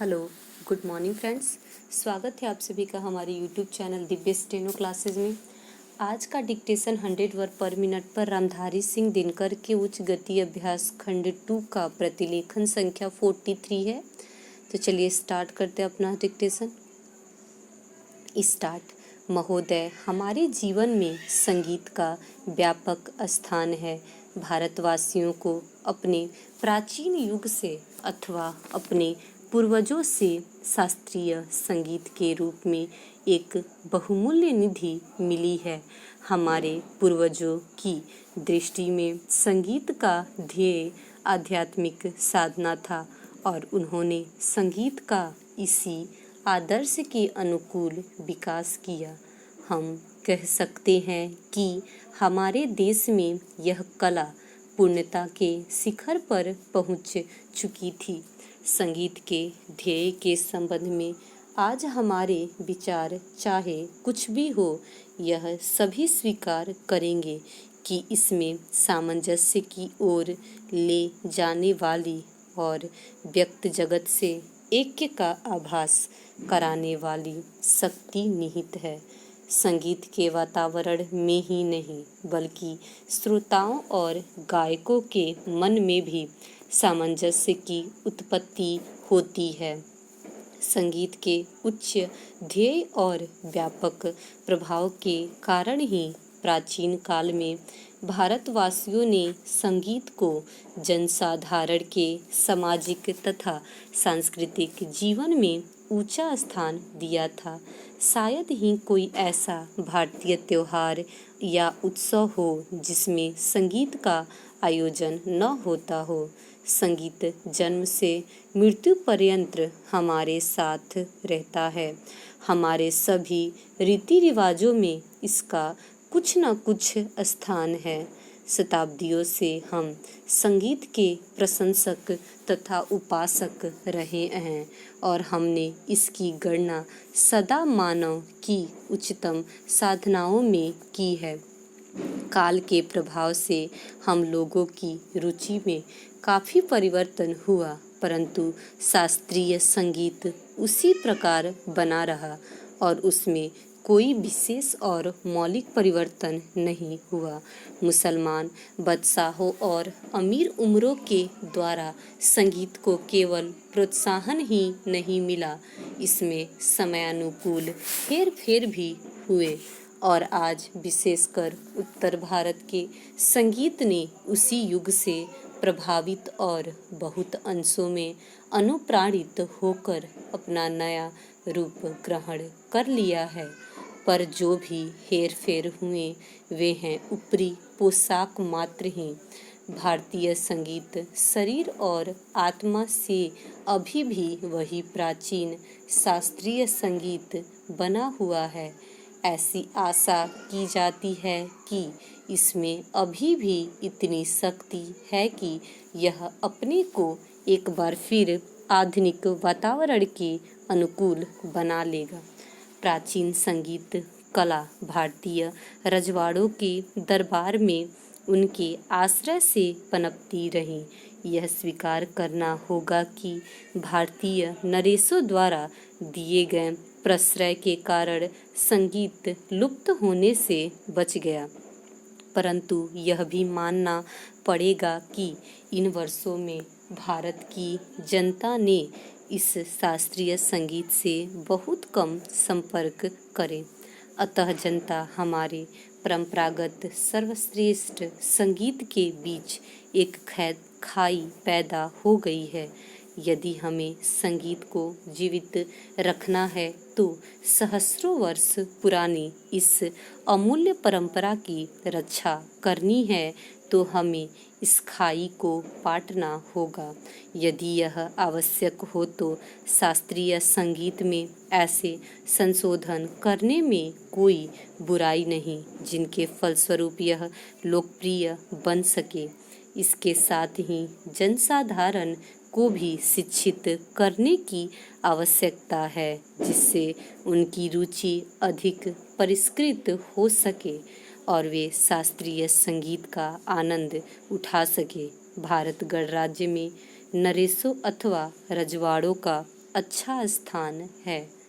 Hello, good morning friends. स्वागत है आप सभी का हमारे YouTube channel Divya steno classes में। आज का डिक्टेशन 100 वर्ड पर मिनट पर रामधारी सिंह दिनकर के उच्च गति अभ्यास खंड 2 का प्रतिलेखन संख्या 43 है। तो चलिए स्टार्ट करते हैं अपना डिक्टेशन। स्टार्ट। महोदय, हमारे जीवन में संगीत का व्यापक स्थान है। भारतवासियों को अपने प्राचीन युग से अथवा अपने पूर्वजों से शास्त्रीय संगीत के रूप में एक बहुमूल्य निधि मिली है। हमारे पूर्वजों की दृष्टि में संगीत का ध्येय आध्यात्मिक साधना था और उन्होंने संगीत का इसी आदर्श के अनुकूल विकास किया। हम कह सकते हैं कि हमारे देश में यह कला पूर्णता के शिखर पर पहुंच चुकी थी। संगीत के ध्येय के संबंध में आज हमारे विचार चाहे कुछ भी हो, यह सभी स्वीकार करेंगे कि इसमें सामंजस्य की ओर ले जाने वाली और व्यक्त जगत से ऐक्य का आभास कराने वाली शक्ति निहित है। संगीत के वातावरण में ही नहीं बल्कि श्रोताओं और गायकों के मन में भी सामंजस्य की उत्पत्ति होती है। संगीत के उच्च ध्येय और व्यापक प्रभाव के कारण ही प्राचीन काल में भारतवासियों ने संगीत को जनसाधारण के सामाजिक तथा सांस्कृतिक जीवन में ऊंचा स्थान दिया था। शायद ही कोई ऐसा भारतीय त्योहार या उत्सव हो जिसमें संगीत का आयोजन न होता हो। संगीत जन्म से मृत्यु पर्यंत हमारे साथ रहता है। हमारे सभी रीति रिवाजों में इसका कुछ न कुछ स्थान है। शताब्दियों से हम संगीत के प्रशंसक तथा उपासक रहे हैं और हमने इसकी गणना सदा मानव की उच्चतम साधनाओं में की है। काल के प्रभाव से हम लोगों की रुचि में काफ़ी परिवर्तन हुआ, परंतु शास्त्रीय संगीत उसी प्रकार बना रहा और उसमें कोई विशेष और मौलिक परिवर्तन नहीं हुआ। मुसलमान बादशाहों और अमीर उमरों के द्वारा संगीत को केवल प्रोत्साहन ही नहीं मिला, इसमें समयानुकूल हेर फेर भी हुए और आज विशेषकर उत्तर भारत के संगीत ने उसी युग से प्रभावित और बहुत अंशों में अनुप्राणित होकर अपना नया रूप ग्रहण कर लिया है। पर जो भी हेर फेर हुए वे हैं ऊपरी पोशाक मात्र ही। भारतीय संगीत शरीर और आत्मा से अभी भी वही प्राचीन शास्त्रीय संगीत बना हुआ है। ऐसी आशा की जाती है कि इसमें अभी भी इतनी शक्ति है कि यह अपने को एक बार फिर आधुनिक वातावरण के अनुकूल बना लेगा। प्राचीन संगीत कला भारतीय रजवाड़ों के दरबार में उनके आश्रय से पनपती रही। यह स्वीकार करना होगा कि भारतीय नरेशों द्वारा दिए गए प्रश्रय के कारण संगीत लुप्त होने से बच गया, परंतु यह भी मानना पड़ेगा कि इन वर्षों में भारत की जनता ने इस शास्त्रीय संगीत से बहुत कम संपर्क करे। अतः जनता हमारे परंपरागत सर्वश्रेष्ठ संगीत के बीच एक खाई पैदा हो गई है। यदि हमें संगीत को जीवित रखना है तो सहस्रों वर्ष पुरानी इस अमूल्य परंपरा की रक्षा करनी है तो हमें इस खाई को पाटना होगा। यदि यह आवश्यक हो तो शास्त्रीय संगीत में ऐसे संशोधन करने में कोई बुराई नहीं जिनके फलस्वरूप यह लोकप्रिय बन सके। इसके साथ ही जनसाधारण को भी शिक्षित करने की आवश्यकता है जिससे उनकी रुचि अधिक परिष्कृत हो सके और वे शास्त्रीय संगीत का आनंद उठा सके। भारत गणराज्य में नरेशों अथवा रजवाड़ों का अच्छा स्थान है।